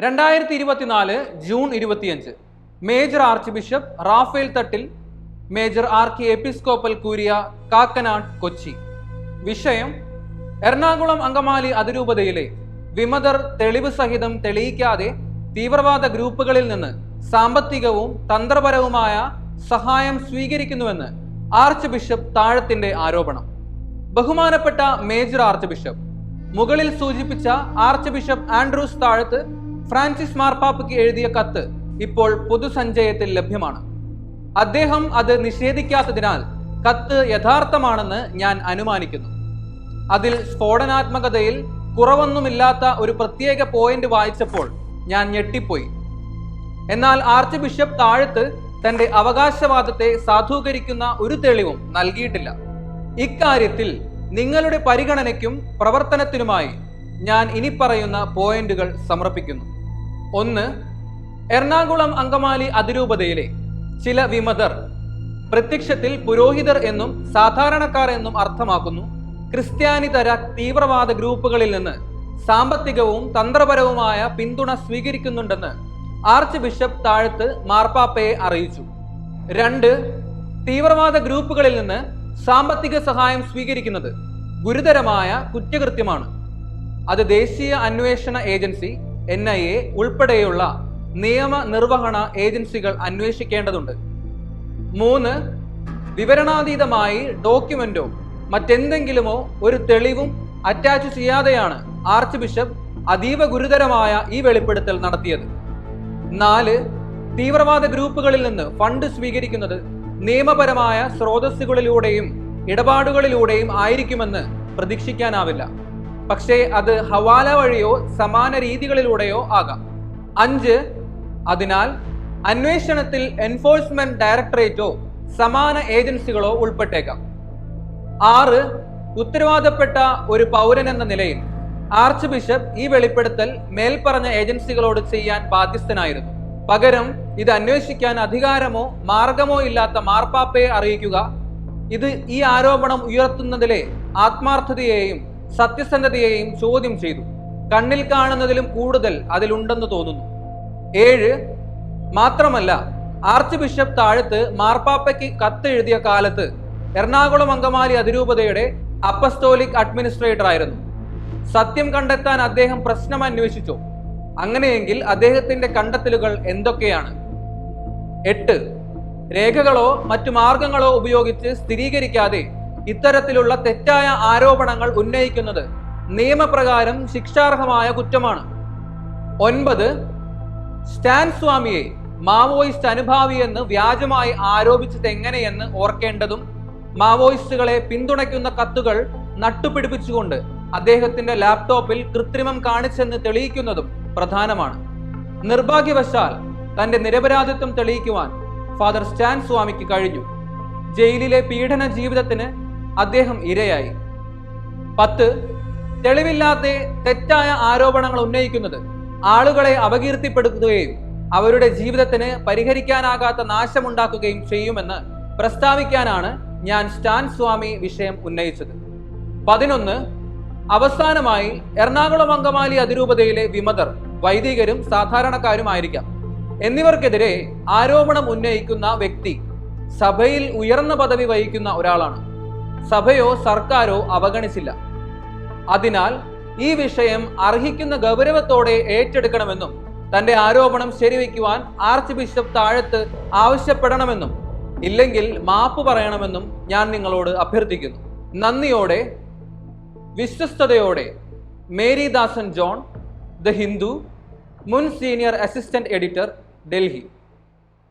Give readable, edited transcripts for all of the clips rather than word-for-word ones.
2024 June 25 major archbishop Raphael Thattil, major archiepiscopal curia Kakkanad, Kochi. വിഷയം: എറണാകുളം അങ്കമാലി അതിരൂപതയിലെ വിമതർ തെളിവ് സഹിതം തെളിയിക്കാതെ തീവ്രവാദ ഗ്രൂപ്പുകളിൽ നിന്ന് സാമ്പത്തികവും തന്ത്രപരവുമായ സഹായം സ്വീകരിക്കുന്നുവെന്ന് ആർച്ച് ബിഷപ്പ് താഴത്തിന്റെ ആരോപണം. ബഹുമാനപ്പെട്ട മേജർ ആർച്ച് ബിഷപ്പ്, മുകളിൽ സൂചിപ്പിച്ച ആർച്ച് ബിഷപ്പ് ആൻഡ്രൂസ് താഴത്ത് ഫ്രാൻസിസ് മാർപ്പാപ്പയ്ക്ക് എഴുതിയ കത്ത് ഇപ്പോൾ പൊതുസഞ്ചയത്തിൽ ലഭ്യമാണ്. അദ്ദേഹം അത് നിഷേധിക്കാത്തതിനാൽ കത്ത് യഥാർത്ഥമാണെന്ന് ഞാൻ അനുമാനിക്കുന്നു. അതിൽ സ്ഫോടനാത്മകതയിൽ കുറവൊന്നുമില്ലാത്ത ഒരു പ്രത്യേക പോയിന്റ് വായിച്ചപ്പോൾ ഞാൻ ഞെട്ടിപ്പോയി. എന്നാൽ ആർച്ച് ബിഷപ്പ് താഴത്ത് തന്റെ അവകാശവാദത്തെ സാധൂകരിക്കുന്ന ഒരു തെളിവും നൽകിയിട്ടില്ല. ഇക്കാര്യത്തിൽ നിങ്ങളുടെ പരിഗണനയ്ക്കും പ്രവർത്തനത്തിനുമായി ഞാൻ ഇനി പറയുന്ന പോയിന്റുകൾ സമർപ്പിക്കുന്നു. 1. എറണാകുളം അങ്കമാലി അതിരൂപതയിലെ ചില വിമതർ, പ്രത്യക്ഷത്തിൽ പുരോഹിതർ എന്നും സാധാരണക്കാർ എന്നും അർത്ഥമാക്കുന്നു, ക്രിസ്ത്യാനിതര തീവ്രവാദ ഗ്രൂപ്പുകളിൽ നിന്ന് സാമ്പത്തികവും തന്ത്രപരവുമായ പിന്തുണ സ്വീകരിക്കുന്നുണ്ടെന്ന് ആർച്ച് ബിഷപ്പ് താഴത്ത് മാർപ്പാപ്പയെ അറിയിച്ചു. 2. തീവ്രവാദ ഗ്രൂപ്പുകളിൽ നിന്ന് സാമ്പത്തിക സഹായം സ്വീകരിക്കുന്നത് ഗുരുതരമായ കുറ്റകൃത്യമാണ്. അത് ദേശീയ അന്വേഷണ ഏജൻസി NIA ഉൾപ്പെടെയുള്ള നിയമനിർവഹണ ഏജൻസികൾ അന്വേഷിക്കേണ്ടതുണ്ട്. 3. വിവരണാതീതമായി ഡോക്യുമെന്റോ മറ്റെന്തെങ്കിലുമോ ഒരു തെളിവും അറ്റാച്ച് ചെയ്യാതെയാണ് ആർച്ച് ബിഷപ്പ് അതീവ ഗുരുതരമായ ഈ വെളിപ്പെടുത്തൽ നടത്തിയത്. 4. തീവ്രവാദ ഗ്രൂപ്പുകളിൽ നിന്ന് ഫണ്ട് സ്വീകരിക്കുന്നത് നിയമപരമായ സ്രോതസ്സുകളിലൂടെയും ഇടപാടുകളിലൂടെയും ആയിരിക്കുമെന്ന് പ്രതീക്ഷിക്കാനാവില്ല. പക്ഷേ അത് ഹവാല വഴിയോ സമാന രീതികളിലൂടെയോ ആകാം. 5. അതിനാൽ അന്വേഷണത്തിൽ എൻഫോഴ്സ്മെന്റ് ഡയറക്ടറേറ്റോ സമാന ഏജൻസികളോ ഉൾപ്പെട്ടേക്കാം. 6. ഉത്തരവാദപ്പെട്ട ഒരു പൗരൻ എന്ന നിലയിൽ ആർച്ച് ബിഷപ്പ് ഈ വെളിപ്പെടുത്തൽ മേൽപ്പറഞ്ഞ ഏജൻസികളോട് ചെയ്യാൻ ബാധ്യസ്ഥനായിരുന്നു. പകരം ഇത് അന്വേഷിക്കാൻ അധികാരമോ മാർഗമോ ഇല്ലാത്ത മാർപ്പാപ്പയെ അറിയിക്കുക. ഇത് ഈ ആരോപണം ഉയർത്തുന്നതിലെ ആത്മാർത്ഥതയെയും സത്യസന്ധതയെയും ചോദ്യം ചെയ്തു. കണ്ണിൽ കാണുന്നതിലും കൂടുതൽ അതിലുണ്ടെന്ന് തോന്നുന്നു. 7. മാത്രമല്ല, ആർച്ച് ബിഷപ്പ് താഴത്ത് മാർപ്പാപ്പയ്ക്ക് കത്തെഴുതിയ കാലത്ത് എറണാകുളം അങ്കമാലി അതിരൂപതയുടെ അപ്പസ്തോലിക് അഡ്മിനിസ്ട്രേറ്റർ ആയിരുന്നു. സത്യം കണ്ടെത്താൻ അദ്ദേഹം പ്രശ്നം അന്വേഷിച്ചു. അങ്ങനെയെങ്കിൽ അദ്ദേഹത്തിന്റെ കണ്ടെത്തലുകൾ എന്തൊക്കെയാണ്? 8. രേഖകളോ മറ്റു മാർഗങ്ങളോ ഉപയോഗിച്ച് സ്ഥിരീകരിക്കാതെ ഇത്തരത്തിലുള്ള തെറ്റായ ആരോപണങ്ങൾ ഉന്നയിക്കുന്നത് നിയമപ്രകാരം ശിക്ഷാർഹമായ കുറ്റമാണ്. 9. സ്റ്റാൻ സ്വാമിയെ മാവോയിസ്റ്റ് അനുഭാവിയെന്ന് വ്യാജമായി ആരോപിച്ചത് എങ്ങനെയെന്ന് ഓർക്കേണ്ടതും മാവോയിസ്റ്റുകളെ പിന്തുണയ്ക്കുന്ന കത്തുകൾ നട്ടുപിടിപ്പിച്ചുകൊണ്ട് അദ്ദേഹത്തിന്റെ ലാപ്ടോപ്പിൽ കൃത്രിമം കാണിച്ചെന്ന് തെളിയിക്കുന്നതും പ്രധാനമാണ്. നിർഭാഗ്യവശാൽ തന്റെ നിരപരാധിത്വം തെളിയിക്കുവാൻ ഫാദർ സ്റ്റാൻ സ്വാമിക്ക് കഴിഞ്ഞു. ജയിലിലെ പീഡന ജീവിതത്തിന് അദ്ദേഹം ഇരയായി. 10. തെളിവില്ലാത്ത തെറ്റായ ആരോപണങ്ങൾ ഉന്നയിക്കുന്നത് ആളുകളെ അപകീർത്തിപ്പെടുത്തുകയും അവരുടെ ജീവിതത്തിന് പരിഹരിക്കാനാകാത്ത നാശമുണ്ടാക്കുകയും ചെയ്യുമെന്ന് പ്രസ്താവിക്കാനാണ് ഞാൻ സ്റ്റാൻ സ്വാമി വിഷയം ഉന്നയിച്ചത്. 11. അവസാനമായി, എറണാകുളം അങ്കമാലി അതിരൂപതയിലെ വിമതർ വൈദികരും സാധാരണക്കാരുമായിരിക്കാം. എന്നിവർക്കെതിരെ ആരോപണം ഉന്നയിക്കുന്ന വ്യക്തി സഭയിൽ ഉയർന്ന പദവി വഹിക്കുന്ന ഒരാളാണ്. സഭയോ സർക്കാരോ അവഗണിച്ചില്ല. അതിനാൽ ഈ വിഷയം അർഹിക്കുന്ന ഗൗരവത്തോടെ ഏറ്റെടുക്കണമെന്നും തന്റെ ആരോപണം ശരിവയ്ക്കുവാൻ ആർച്ച് ബിഷപ്പ് താഴത്ത് ആവശ്യപ്പെടണമെന്നും ഇല്ലെങ്കിൽ മാപ്പ് പറയണമെന്നും ഞാൻ നിങ്ങളോട് അഭ്യർത്ഥിക്കുന്നു. നന്ദിയോടെ, വിശ്വസ്തയോടെ, Mary Dasan John, the Hindu, മുൻ സീനിയർ അസിസ്റ്റന്റ് എഡിറ്റർ, ഡൽഹി.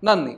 നന്ദി.